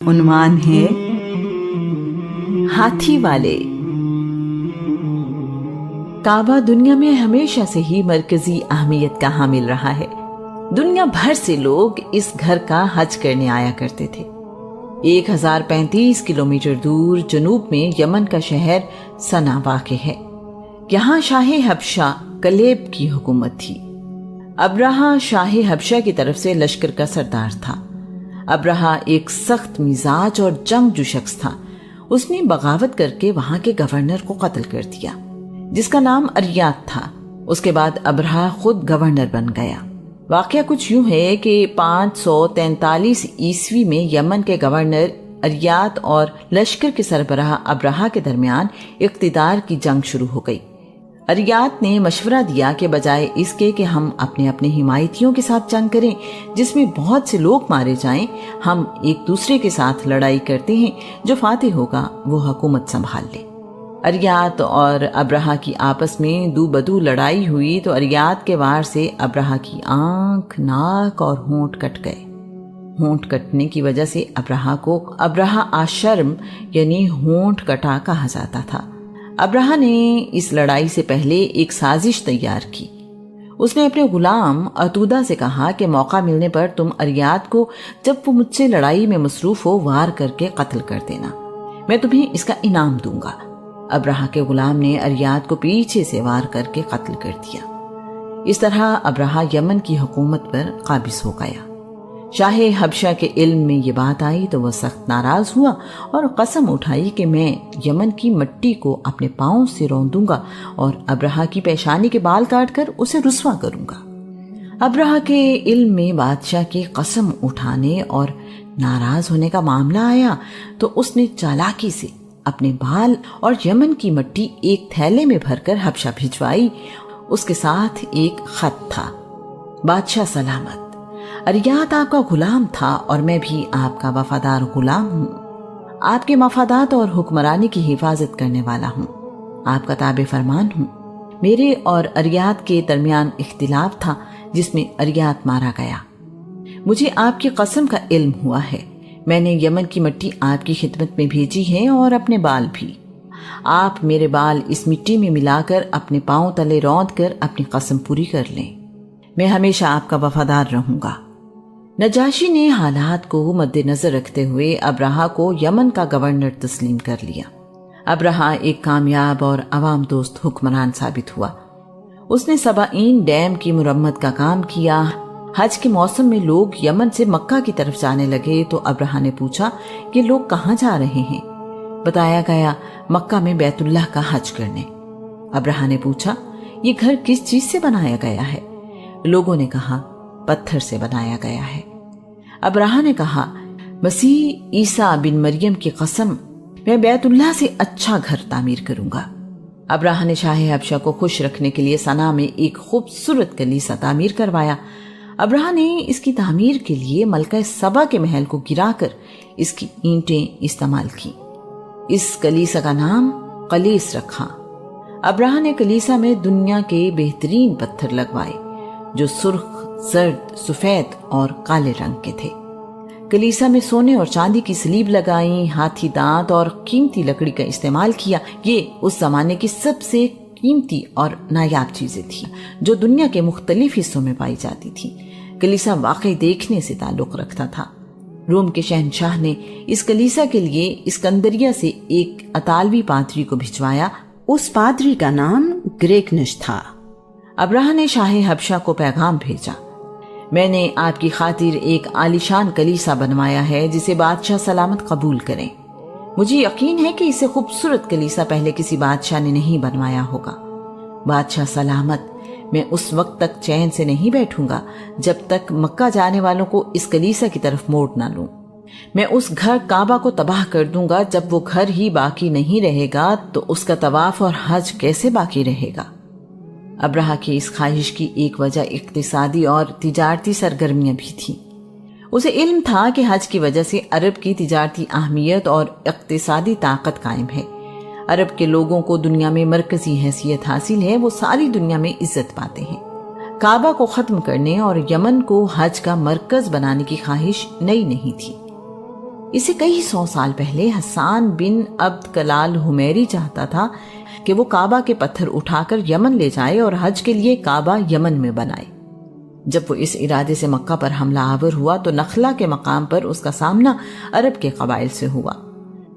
عنوان ہے ہاتھی والے۔ کعبہ دنیا میں ہمیشہ سے ہی مرکزی اہمیت کا حامل رہا ہے۔ دنیا بھر سے لوگ اس گھر کا حج کرنے آیا کرتے تھے۔ 1035 کلومیٹر دور جنوب میں یمن کا شہر صنع واقع ہے۔ یہاں شاہ حبشہ کلیب کی حکومت تھی۔ ابرہہ شاہ حبشہ کی طرف سے لشکر کا سردار تھا۔ ابرہہ ایک سخت مزاج اور جنگجو شخص تھا۔ اس نے بغاوت کر کے وہاں کے گورنر کو قتل کر دیا، جس کا نام اریات تھا۔ اس کے بعد ابرہہ خود گورنر بن گیا۔ واقعہ کچھ یوں ہے کہ 543 عیسوی میں یمن کے گورنر اریات اور لشکر کے سربراہ ابرہہ کے درمیان اقتدار کی جنگ شروع ہو گئی۔ اریات نے مشورہ دیا کہ بجائے اس کے کہ ہم اپنے حمایتیوں کے ساتھ جنگ کریں جس میں بہت سے لوگ مارے جائیں، ہم ایک دوسرے کے ساتھ لڑائی کرتے ہیں، جو فاتح ہوگا وہ حکومت سنبھال لے۔ اریات اور ابرہہ کی آپس میں دو بدو لڑائی ہوئی تو اریات کے وار سے ابرہہ کی آنکھ، ناک اور ہونٹ کٹ گئے۔ ہونٹ کٹنے کی وجہ سے ابرہہ کو ابرہہ آشرم یعنی ہونٹ کٹا کہا جاتا تھا۔ ابرہہ نے اس لڑائی سے پہلے ایک سازش تیار کی۔ اس نے اپنے غلام عتودہ سے کہا کہ موقع ملنے پر تم اریات کو جب وہ مجھ سے لڑائی میں مصروف ہو وار کر کے قتل کر دینا، میں تمہیں اس کا انعام دوں گا۔ ابرہہ کے غلام نے اریات کو پیچھے سے وار کر کے قتل کر دیا۔ اس طرح ابرہہ یمن کی حکومت پر قابض ہو گیا۔ شاہ حبشہ کے علم میں یہ بات آئی تو وہ سخت ناراض ہوا اور قسم اٹھائی کہ میں یمن کی مٹی کو اپنے پاؤں سے روندوں گا اور ابرہہ کی پیشانی کے بال کاٹ کر اسے رسوا کروں گا۔ ابرہہ کے علم میں بادشاہ کی قسم اٹھانے اور ناراض ہونے کا معاملہ آیا تو اس نے چالاکی سے اپنے بال اور یمن کی مٹی ایک تھیلے میں بھر کر حبشہ بھجوائی۔ اس کے ساتھ ایک خط تھا: بادشاہ سلامت، اریات آپ کا غلام تھا اور میں بھی آپ کا وفادار غلام ہوں۔ آپ کے مفادات اور حکمرانی کی حفاظت کرنے والا ہوں، آپ کا تابع فرمان ہوں۔ میرے اور اریات کے درمیان اختلاف تھا جس میں اریات مارا گیا۔ مجھے آپ کی قسم کا علم ہوا ہے۔ میں نے یمن کی مٹی آپ کی خدمت میں بھیجی ہے اور اپنے بال بھی۔ آپ میرے بال اس مٹی میں ملا کر اپنے پاؤں تلے روند کر اپنی قسم پوری کر لیں۔ میں ہمیشہ آپ کا وفادار رہوں گا۔ نجاشی نے حالات کو مد نظر رکھتے ہوئے ابرہہ کو یمن کا گورنر تسلیم کر لیا۔ ابرہہ ایک کامیاب اور عوام دوست حکمران ثابت ہوا۔ اس نے سبعین ڈیم کی مرمت کا کام کیا۔ حج کے موسم میں لوگ یمن سے مکہ کی طرف جانے لگے تو ابرہہ نے پوچھا کہ لوگ کہاں جا رہے ہیں؟ بتایا گیا مکہ میں بیت اللہ کا حج کرنے۔ ابرہہ نے پوچھا یہ گھر کس چیز سے بنایا گیا ہے؟ لوگوں نے کہا پتھر سے بنایا گیا ہے۔ ابرہہ نے کہا مسیح عیسیٰ بن مریم کی قسم، میں بیت اللہ سے اچھا گھر تعمیر کروں گا۔ ابرہہ نے شاہ حبشہ کو خوش رکھنے کے لیے صنع میں ایک خوبصورت کلیسا تعمیر کروایا۔ ابرہہ نے اس کی تعمیر کے لیے ملکہ سبا کے محل کو گرا کر اس کی اینٹیں استعمال کی۔ اس کلیسا کا نام قلیس رکھا۔ ابرہہ نے کلیسا میں دنیا کے بہترین پتھر لگوائے جو سرخ، زرد، سفید اور کالے رنگ کے تھے۔ کلیسا میں سونے اور چاندی کی سلیب لگائیں، ہاتھی دانت اور قیمتی لکڑی کا استعمال کیا۔ یہ اس زمانے کی سب سے قیمتی اور نایاب چیزیں تھیں جو دنیا کے مختلف حصوں میں پائی جاتی تھیں۔ کلیسا واقعی دیکھنے سے تعلق رکھتا تھا۔ روم کے شہنشاہ نے اس کلیسا کے لیے اسکندریہ سے ایک اطالوی پادری کو بھجوایا۔ اس پادری کا نام گریگنش تھا۔ ابرہہ نے شاہ حبشہ کو پیغام بھیجا، میں نے آپ کی خاطر ایک عالیشان کلیسا بنوایا ہے جسے بادشاہ سلامت قبول کریں۔ مجھے یقین ہے کہ اسے خوبصورت کلیسا پہلے کسی بادشاہ نے نہیں بنوایا ہوگا۔ بادشاہ سلامت، میں اس وقت تک چین سے نہیں بیٹھوں گا جب تک مکہ جانے والوں کو اس کلیسا کی طرف موڑ نہ لوں۔ میں اس گھر کعبہ کو تباہ کر دوں گا۔ جب وہ گھر ہی باقی نہیں رہے گا تو اس کا طواف اور حج کیسے باقی رہے گا؟ ابرہہ کی اس خواہش کی ایک وجہ اقتصادی اور تجارتی سرگرمیاں بھی تھیں۔ اسے علم تھا کہ حج کی وجہ سے عرب کی تجارتی اہمیت اور اقتصادی طاقت قائم ہے۔ عرب کے لوگوں کو دنیا میں مرکزی حیثیت حاصل ہے، وہ ساری دنیا میں عزت پاتے ہیں۔ کعبہ کو ختم کرنے اور یمن کو حج کا مرکز بنانے کی خواہش نئی نہیں تھی۔ اسے کئی 100 سال پہلے حسان بن عبد کلال حمیری چاہتا تھا کہ وہ کعبہ کے پتھر اٹھا کر یمن لے جائے اور حج کے لیے کعبہ یمن میں بنائے۔ جب وہ اس ارادے سے مکہ پر حملہ آور ہوا تو نخلہ کے مقام پر اس کا سامنا عرب کے قبائل سے ہوا۔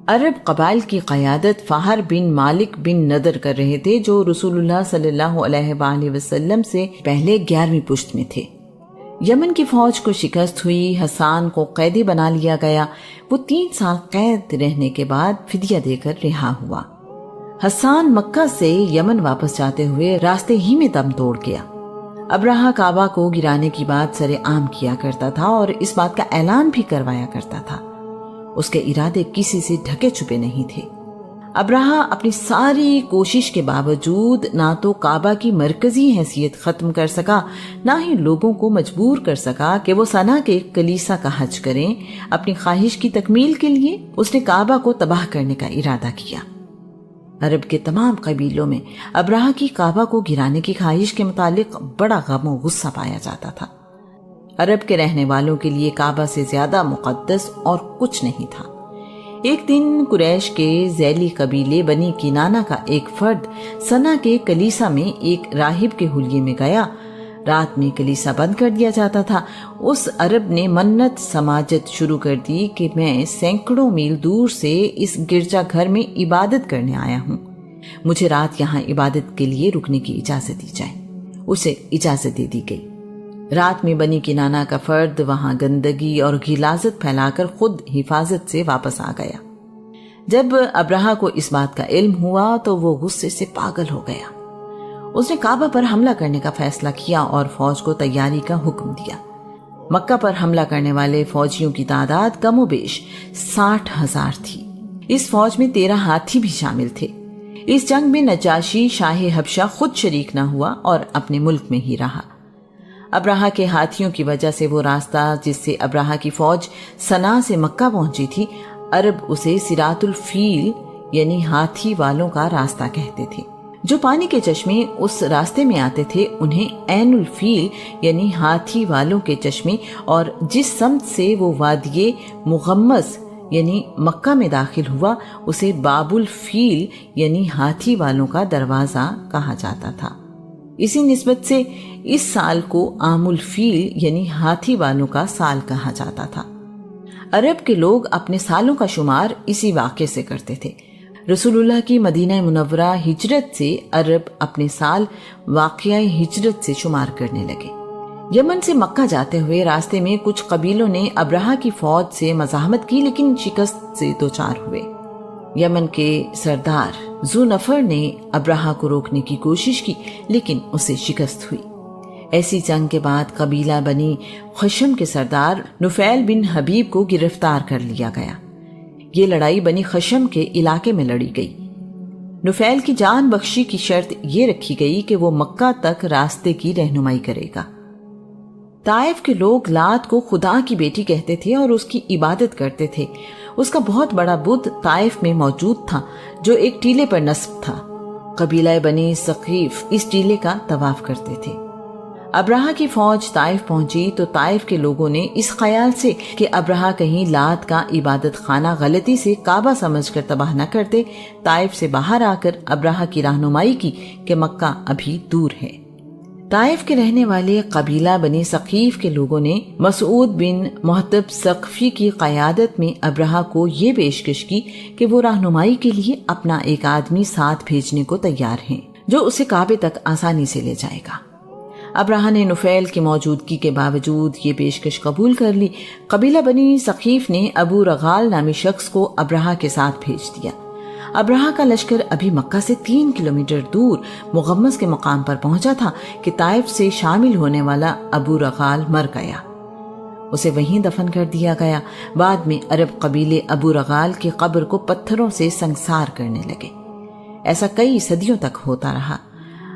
عرب قبائل کی قیادت فہر بن مالک بن نضر کر رہے تھے، جو رسول اللہ صلی اللہ علیہ وآلہ وسلم سے پہلے 11ویں پشت میں تھے۔ یمن کی فوج کو شکست ہوئی، حسان کو قیدی بنا لیا گیا۔ وہ 3 سال قید رہنے کے بعد فدیہ دے کر رہا ہوا۔ حسان مکہ سے یمن واپس جاتے ہوئے راستے ہی میں دم توڑ گیا۔ ابرہہ کعبہ کو گرانے کی بات سر عام کیا کرتا تھا اور اس بات کا اعلان بھی کروایا کرتا تھا۔ اس کے ارادے کسی سے ڈھکے چھپے نہیں تھے۔ ابرہہ اپنی ساری کوشش کے باوجود نہ تو کعبہ کی مرکزی حیثیت ختم کر سکا، نہ ہی لوگوں کو مجبور کر سکا کہ وہ صنع کے کلیسا کا حج کریں۔ اپنی خواہش کی تکمیل کے لیے اس نے کعبہ کو تباہ کرنے کا ارادہ کیا۔ عرب کے تمام قبیلوں میں ابرہہ کی کعبہ کو گرانے کی خواہش کے متعلق بڑا غم و غصہ پایا جاتا تھا۔ عرب کے رہنے والوں کے لیے کعبہ سے زیادہ مقدس اور کچھ نہیں تھا۔ ایک دن قریش کے ذیلی قبیلے بنی کنانہ کا ایک فرد صنع کے کلیسا میں ایک راہب کے حلیے میں گیا۔ رات میں کلیسا بند کر دیا جاتا تھا۔ اس عرب نے منت سماجت شروع کر دی کہ میں سینکڑوں میل دور سے اس گرجا گھر میں عبادت کرنے آیا ہوں، مجھے رات یہاں عبادت کے لیے رکنے کی اجازت دی جائے۔ اسے اجازت دے دی گئی۔ رات میں بنی کنانہ کا فرد وہاں گندگی اور غلاظت پھیلا کر خود حفاظت سے واپس آ گیا۔ جب ابرہہ کو اس بات کا علم ہوا تو وہ غصے سے پاگل ہو گیا۔ اس نے کعبہ پر حملہ کرنے کا فیصلہ کیا اور فوج کو تیاری کا حکم دیا۔ مکہ پر حملہ کرنے والے فوجیوں کی تعداد کم و بیش 60,000 تھی۔ اس فوج میں 13 ہاتھی بھی شامل تھے۔ اس جنگ میں نجاشی شاہ حبشہ خود شریک نہ ہوا اور اپنے ملک میں ہی رہا۔ ابرہہ کے ہاتھیوں کی وجہ سے وہ راستہ جس سے ابرہہ کی فوج صنع سے مکہ پہنچی تھی، عرب اسے صراط الفیل یعنی ہاتھی والوں کا راستہ کہتے تھے۔ جو پانی کے چشمے اس راستے میں آتے تھے انہیں عین الفیل یعنی ہاتھی والوں کے چشمے، اور جس سمت سے وہ وادی مغمس یعنی مکہ میں داخل ہوا اسے باب الفیل یعنی ہاتھی والوں کا دروازہ کہا جاتا تھا۔ اسی نسبت سے اس سال کو عام الفیل یعنی ہاتھی والوں کا سال کہا جاتا تھا۔ عرب کے لوگ اپنے سالوں کا شمار اسی واقعے سے کرتے تھے۔ رسول اللہ کی مدینہ منورہ ہجرت سے عرب اپنے سال واقعہ ہجرت سے شمار کرنے لگے۔ یمن سے مکہ جاتے ہوئے راستے میں کچھ قبیلوں نے ابرہہ کی فوج سے مزاحمت کی، لیکن شکست سے دوچار ہوئے۔ یمن کے سردار ذو نفر نے ابرہہ کو روکنے کی کوشش کی، لیکن اسے شکست ہوئی۔ ایسی جنگ کے بعد قبیلہ بنی خشم کے سردار نفیل بن حبیب کو گرفتار کر لیا گیا۔ یہ لڑائی بنی خشم کے علاقے میں لڑی گئی۔ نفیل کی جان بخشی کی شرط یہ رکھی گئی کہ وہ مکہ تک راستے کی رہنمائی کرے گا۔ طائف کے لوگ لات کو خدا کی بیٹی کہتے تھے اور اس کی عبادت کرتے تھے۔ اس کا بہت بڑا بت طائف میں موجود تھا جو ایک ٹیلے پر نصب تھا۔ قبیلہ بنی ثقیف اس ٹیلے کا طواف کرتے تھے۔ ابرہہ کی فوج طائف پہنچی تو طائف کے لوگوں نے اس خیال سے کہ ابرہہ کہیں لات کا عبادت خانہ غلطی سے کعبہ سمجھ کر تباہ نہ کرتے، طائف سے باہر آ کر ابرہہ کی رہنمائی کی کہ مکہ ابھی دور ہے۔ طائف کے رہنے والے قبیلہ بنی ثقیف کے لوگوں نے مسعود بن محتب ثقفی کی قیادت میں ابرہہ کو یہ پیشکش کی کہ وہ رہنمائی کے لیے اپنا ایک آدمی ساتھ بھیجنے کو تیار ہیں جو اسے کعبے تک آسانی سے لے جائے گا۔ ابرہہ نے نفیل کی موجودگی کے باوجود یہ پیشکش قبول کر لی۔ قبیلہ بنی ثقیف نے ابو رغال نامی شخص کو ابرہہ کے ساتھ بھیج دیا۔ ابرہہ کا لشکر ابھی مکہ سے 3 کلومیٹر دور مغمس کے مقام پر پہنچا تھا کہ طائف سے شامل ہونے والا ابو رغال مر گیا۔ اسے وہیں دفن کر دیا گیا۔ بعد میں عرب قبیلے ابو رغال کی قبر کو پتھروں سے سنگسار کرنے لگے۔ ایسا کئی صدیوں تک ہوتا رہا۔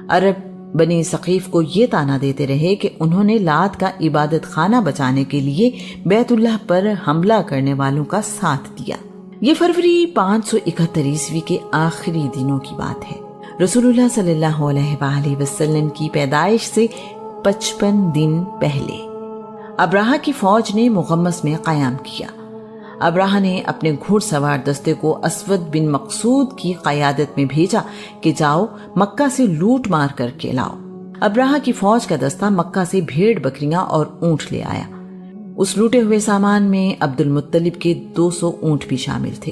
عرب بنی ثقیف کو یہ طعنہ دیتے رہے کہ انہوں نے لات کا عبادت خانہ بچانے کے لیے بیت اللہ پر حملہ کرنے والوں کا ساتھ دیا۔ یہ فروری 571 عیسوی کے آخری دنوں کی بات ہے۔ رسول اللہ صلی اللہ علیہ وآلہ وسلم کی پیدائش سے 55 دن پہلے ابرہہ کی فوج نے مغمس میں قیام کیا۔ ابراہ نے اپنے گھوڑ سوار دستے کو اسود بن مقصود کی قیادت میں بھیجا کہ جاؤ مکہ سے لوٹ مار کر کے لاؤ۔ ابراہ کی فوج کا دستہ مکہ سے بھیڑ بکریاں اور اونٹ لے آیا۔ اس لوٹے ہوئے سامان میں عبد المطلب کے 200 اونٹ بھی شامل تھے۔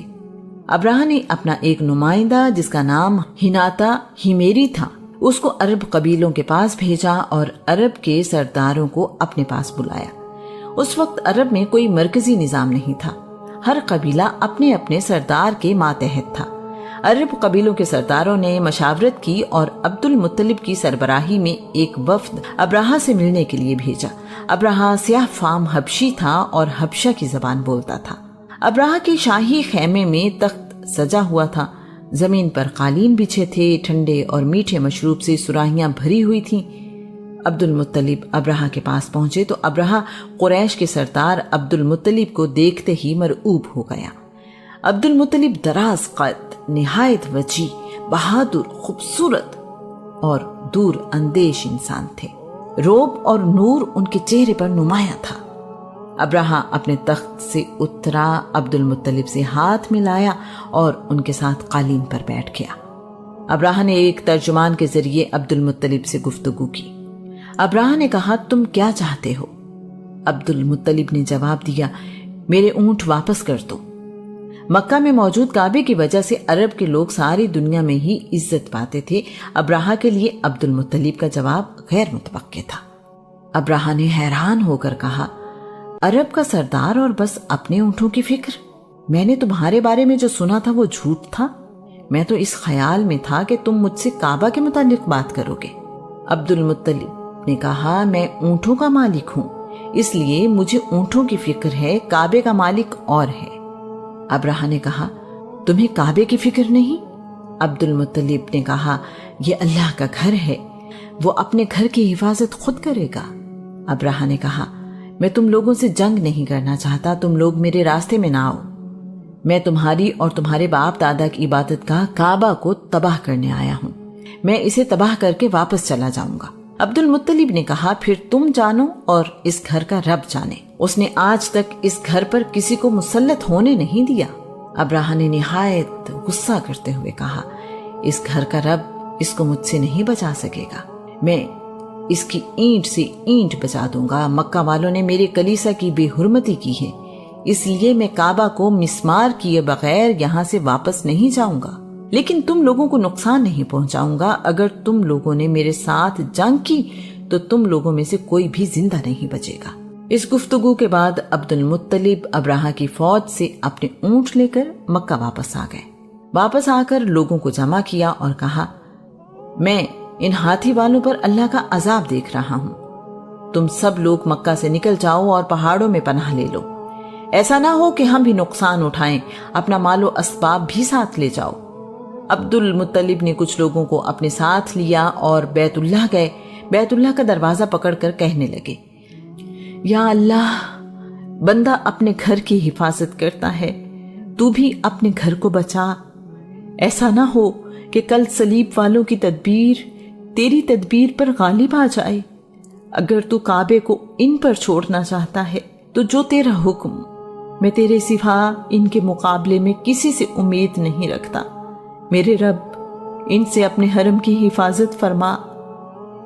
ابراہ نے اپنا ایک نمائندہ جس کا نام ہناتا ہیمیری تھا، اس کو عرب قبیلوں کے پاس بھیجا اور عرب کے سرداروں کو اپنے پاس بلایا۔ اس وقت عرب میں کوئی مرکزی نظام نہیں تھا، ہر قبیلہ اپنے اپنے سردار کے ماتحت تھا۔ عرب قبیلوں کے سرداروں نے مشاورت کی اور عبد المطلب کی سربراہی میں ایک وفد ابراہ سے ملنے کے لیے بھیجا۔ ابراہ سیاہ فام حبشی تھا اور حبشہ کی زبان بولتا تھا۔ ابراہ کے شاہی خیمے میں تخت سجا ہوا تھا، زمین پر قالین بچھے تھے، ٹھنڈے اور میٹھے مشروب سے سراہیاں بھری ہوئی تھیں۔ عبد المطلب ابراہ کے پاس پہنچے تو ابراہ قریش کے سردار عبد المطلب کو دیکھتے ہی مرعوب ہو گیا۔ عبد المطلب دراز قد، نہایت وجیح، بہادر، خوبصورت اور دور اندیش انسان تھے۔ روب اور نور ان کے چہرے پر نمایاں تھا۔ ابراہ اپنے تخت سے اترا، عبد المطلب سے ہاتھ ملایا اور ان کے ساتھ قالین پر بیٹھ گیا۔ ابراہ نے ایک ترجمان کے ذریعے عبد المطلب سے گفتگو کی۔ ابراہ نے کہا، تم کیا چاہتے ہو؟ عبد المطلب نے جواب دیا، میرے اونٹ واپس کر دو۔ مکہ میں موجود کعبے کی وجہ سے عرب کے لوگ ساری دنیا میں ہی عزت پاتے تھے۔ ابراہ کے لیے عبد المطلب کا جواب غیر متوقع تھا۔ ابراہ نے حیران ہو کر کہا، عرب کا سردار اور بس اپنے اونٹوں کی فکر؟ میں نے تمہارے بارے میں جو سنا تھا وہ جھوٹ تھا۔ میں تو اس خیال میں تھا کہ تم مجھ سے کعبہ کے متعلق بات کرو گے۔ عبد المطلب نے کہا، میں اونٹوں کا مالک ہوں، اس لیے مجھے اونٹوں کی فکر ہے، کعبے کا مالک اور ہے۔ ابراہ نے کہا، تمہیں کعبے کی فکر نہیں؟ عبد المطلب نے کہا، یہ اللہ کا گھر ہے، وہ اپنے گھر کی حفاظت خود کرے گا۔ ابراہ نے کہا، میں تم لوگوں سے جنگ نہیں کرنا چاہتا، تم لوگ میرے راستے میں نہ آؤ۔ میں تمہاری اور تمہارے باپ دادا کی عبادت گاہ کعبہ کو تباہ کرنے آیا ہوں، میں اسے تباہ کر کے واپس چلا جاؤں گا۔ عبد المطلب نے کہا، پھر تم جانو اور اس گھر کا رب جانے، اس نے آج تک اس گھر پر کسی کو مسلط ہونے نہیں دیا۔ ابراہ نے نہایت غصہ کرتے ہوئے کہا، اس گھر کا رب اس کو مجھ سے نہیں بچا سکے گا، میں اس کی اینٹ سے اینٹ بچا دوں گا۔ مکہ والوں نے میرے کلیسا کی بے حرمتی کی ہے، اس لیے میں کعبہ کو مسمار کیے بغیر یہاں سے واپس نہیں جاؤں گا، لیکن تم لوگوں کو نقصان نہیں پہنچاؤں گا۔ اگر تم لوگوں نے میرے ساتھ جنگ کی تو تم لوگوں میں سے کوئی بھی زندہ نہیں بچے گا۔ اس گفتگو کے بعد عبد المطلب ابراہ کی فوج سے اپنے اونٹ لے کر مکہ واپس آ گئے۔ واپس آ کر لوگوں کو جمع کیا اور کہا، میں ان ہاتھی والوں پر اللہ کا عذاب دیکھ رہا ہوں، تم سب لوگ مکہ سے نکل جاؤ اور پہاڑوں میں پناہ لے لو، ایسا نہ ہو کہ ہم بھی نقصان اٹھائیں، اپنا مال و اسباب بھی ساتھ لے جاؤ۔ عبد المطلب نے کچھ لوگوں کو اپنے ساتھ لیا اور بیت اللہ گئے۔ بیت اللہ کا دروازہ پکڑ کر کہنے لگے، یا اللہ، بندہ اپنے گھر کی حفاظت کرتا ہے، تو بھی اپنے گھر کو بچا۔ ایسا نہ ہو کہ کل صلیب والوں کی تدبیر تیری تدبیر پر غالب آ جائے۔ اگر تو کعبے کو ان پر چھوڑنا چاہتا ہے تو جو تیرا حکم، میں تیرے سوا ان کے مقابلے میں کسی سے امید نہیں رکھتا۔ میرے رب، ان سے اپنے حرم کی حفاظت فرما،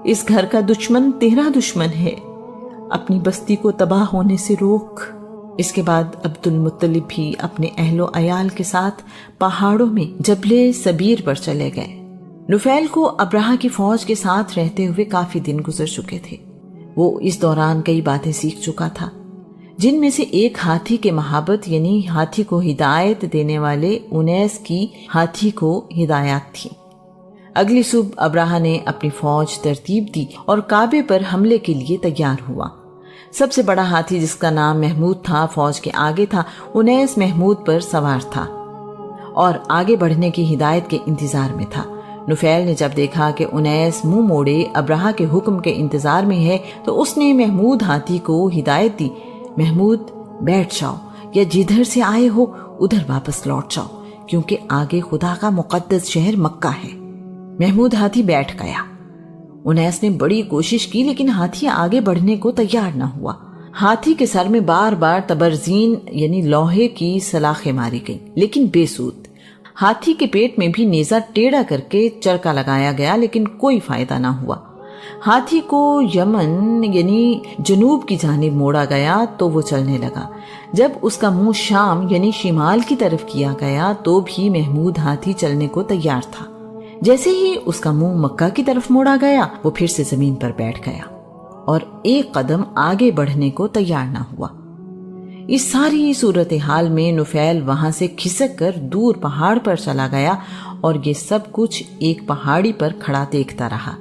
اس گھر کا دشمن تیرا دشمن ہے، اپنی بستی کو تباہ ہونے سے روک۔ اس کے بعد عبد المطلب بھی اپنے اہل و عیال کے ساتھ پہاڑوں میں جبل سبیر پر چلے گئے۔ نفیل کو ابراہ کی فوج کے ساتھ رہتے ہوئے کافی دن گزر چکے تھے۔ وہ اس دوران کئی باتیں سیکھ چکا تھا، جن میں سے ایک ہاتھی کے محبت یعنی ہاتھی کو ہدایت دینے والے انیس کی ہاتھی کو ہدایات تھی۔ اگلی صبح ابراہ نے اپنی فوج ترتیب دی اور کعبے پر حملے کے لیے تیار ہوا۔ سب سے بڑا ہاتھی، جس کا نام محمود تھا، فوج کے آگے تھا۔ انیس محمود پر سوار تھا اور آگے بڑھنے کی ہدایت کے انتظار میں تھا۔ نفیل نے جب دیکھا کہ انیس منہ موڑے ابراہ کے حکم کے انتظار میں ہے تو اس نے محمود ہاتھی کو ہدایت دی، محمود بیٹھ جاؤ، یا جدھر سے آئے ہو ادھر واپس لوٹ جاؤ، کیونکہ آگے خدا کا مقدس شہر مکہ ہے۔ محمود ہاتھی بیٹھ گیا۔ انیس نے بڑی کوشش کی لیکن ہاتھی آگے بڑھنے کو تیار نہ ہوا۔ ہاتھی کے سر میں بار بار تبرزین یعنی لوہے کی سلاخیں ماری گئیں، لیکن بے سود۔ ہاتھی کے پیٹ میں بھی نیزہ ٹیڑھا کر کے چرکا لگایا گیا، لیکن کوئی فائدہ نہ ہوا۔ ہاتھی کو یمن یعنی جنوب کی جانب موڑا گیا تو وہ چلنے لگا۔ جب اس کا منہ شام یعنی شمال کی طرف کیا گیا تو بھی محمود ہاتھی چلنے کو تیار تھا۔ جیسے ہی اس کا منہ مکہ کی طرف موڑا گیا، وہ پھر سے زمین پر بیٹھ گیا اور ایک قدم آگے بڑھنے کو تیار نہ ہوا۔ اس ساری صورتحال میں نفیل وہاں سے کھسک کر دور پہاڑ پر چلا گیا اور یہ سب کچھ ایک پہاڑی پر کھڑا دیکھتا رہا۔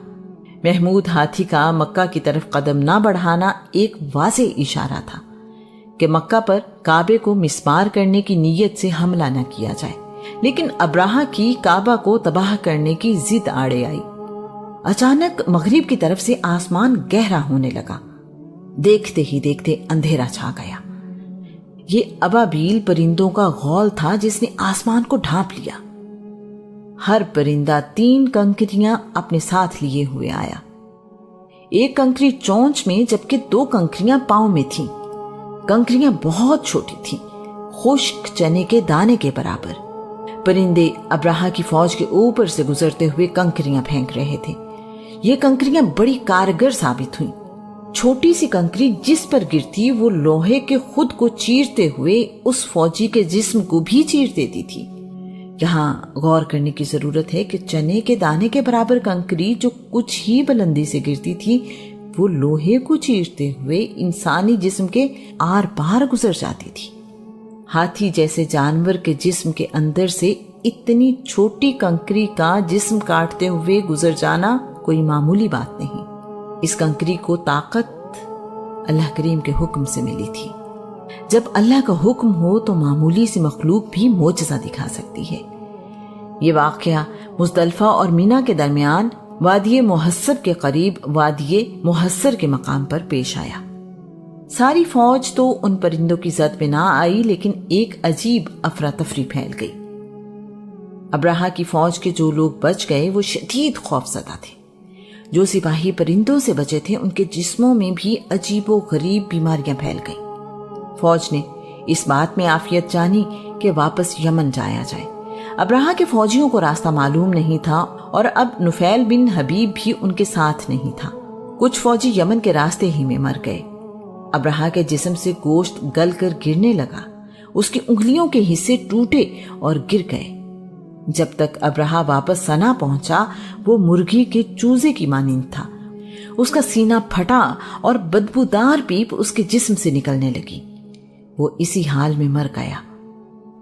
محمود ہاتھی کا مکہ کی طرف قدم نہ بڑھانا ایک واضح اشارہ تھا کہ مکہ پر کعبے کو مسمار کرنے کی نیت سے حملہ نہ کیا جائے، لیکن ابراہہ کی کعبہ کو تباہ کرنے کی ضد آڑے آئی۔ اچانک مغرب کی طرف سے آسمان گہرا ہونے لگا۔ دیکھتے ہی دیکھتے اندھیرا چھا گیا۔ یہ ابابیل پرندوں کا غول تھا جس نے آسمان کو ڈھانپ لیا۔ ہر پرندہ 3 کنکریاں اپنے ساتھ لیے ہوئے آیا۔ ایک کنکری چونچ میں جبکہ 2 کنکریاں پاؤں میں تھیں۔ کنکریاں بہت چھوٹی تھیں، خشک چنے کے دانے کے برابر۔ پرندے ابراہہ کی فوج کے اوپر سے گزرتے ہوئے کنکریاں پھینک رہے تھے۔ یہ کنکریاں بڑی کارگر ثابت ہوئیں۔ چھوٹی سی کنکری جس پر گرتی وہ لوہے کے خود کو چیرتے ہوئے اس فوجی کے جسم کو بھی چیر دیتی تھی۔ یہاں غور کرنے کی ضرورت ہے کہ چنے کے دانے کے برابر کنکری جو کچھ ہی بلندی سے گرتی تھی وہ لوہے کو چیرتے ہوئے انسانی جسم کے آر پار گزر جاتی تھی۔ ہاتھی جیسے جانور کے جسم کے اندر سے اتنی چھوٹی کنکری کا جسم کاٹتے ہوئے گزر جانا کوئی معمولی بات نہیں۔ اس کنکری کو طاقت اللہ کریم کے حکم سے ملی تھی۔ جب اللہ کا حکم ہو تو معمولی سی مخلوق بھی معجزہ دکھا سکتی ہے۔ یہ واقعہ مزدلفہ اور مینا کے درمیان وادی محصر کے قریب وادی محصر کے مقام پر پیش آیا۔ ساری فوج تو ان پرندوں کی زد میں نہ آئی، لیکن ایک عجیب افراتفری پھیل گئی۔ ابراہہ کی فوج کے جو لوگ بچ گئے وہ شدید خوف زدہ تھے۔ جو سپاہی پرندوں سے بچے تھے ان کے جسموں میں بھی عجیب و غریب بیماریاں پھیل گئیں۔ فوج نے اس بات میں عافیت جانی کہ واپس یمن جایا جائے۔ ابراہہ کے فوجیوں کو راستہ معلوم نہیں تھا اور اب نفیل بن حبیب بھی ان کے ساتھ نہیں تھا۔ کچھ فوجی یمن کے راستے ہی میں مر گئے۔ ابراہہ کے جسم سے گوشت گل کر گرنے لگا، اس کی انگلیوں کے حصے ٹوٹے اور گر گئے۔ جب تک ابراہہ واپس سنا پہنچا وہ مرغی کے چوزے کی مانند تھا۔ اس کا سینہ پھٹا اور بدبودار پیپ اس کے جسم سے نکلنے لگی۔ وہ اسی حال میں مر گیا۔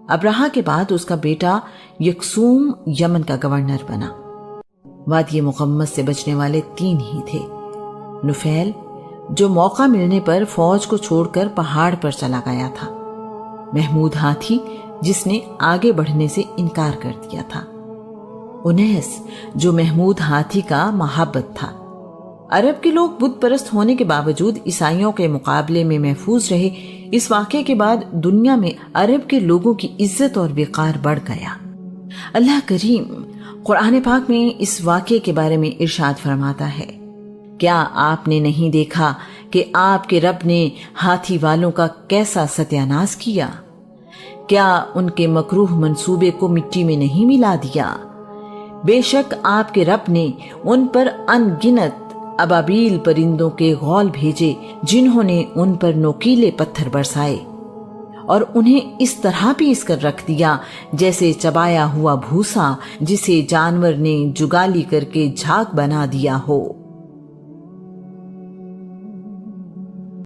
ابراہہ کے بعد اس کا بیٹا یکسوم یمن کا گورنر بنا۔ وادی مقمص سے بچنے والے 3 ہی تھے۔ نفیل جو موقع ملنے پر فوج کو چھوڑ کر پہاڑ پر چلا گیا تھا، محمود ہاتھی جس نے آگے بڑھنے سے انکار کر دیا تھا، انیس جو محمود ہاتھی کا محبت تھا۔ عرب کے لوگ بت پرست ہونے کے باوجود عیسائیوں کے مقابلے میں محفوظ رہے۔ اس واقعے کے بعد دنیا میں عرب کے لوگوں کی عزت اور وقار بڑھ گیا۔ اللہ کریم قرآن پاک میں اس واقعے کے بارے میں ارشاد فرماتا ہے، کیا آپ نے نہیں دیکھا کہ آپ کے رب نے ہاتھی والوں کا کیسا ستیاناش کیا؟ کیا ان کے مکروہ منصوبے کو مٹی میں نہیں ملا دیا؟ بے شک آپ کے رب نے ان پر ان گنت ابابیل پرندوں کے غول بھیجے جنہوں نے ان پر نوکیلے پتھر برسائے اور انہیں اس طرح پیس کر رکھ دیا جیسے چبایا ہوا بھوسا جسے جانور نے جگالی کر کے جھاگ بنا دیا ہو۔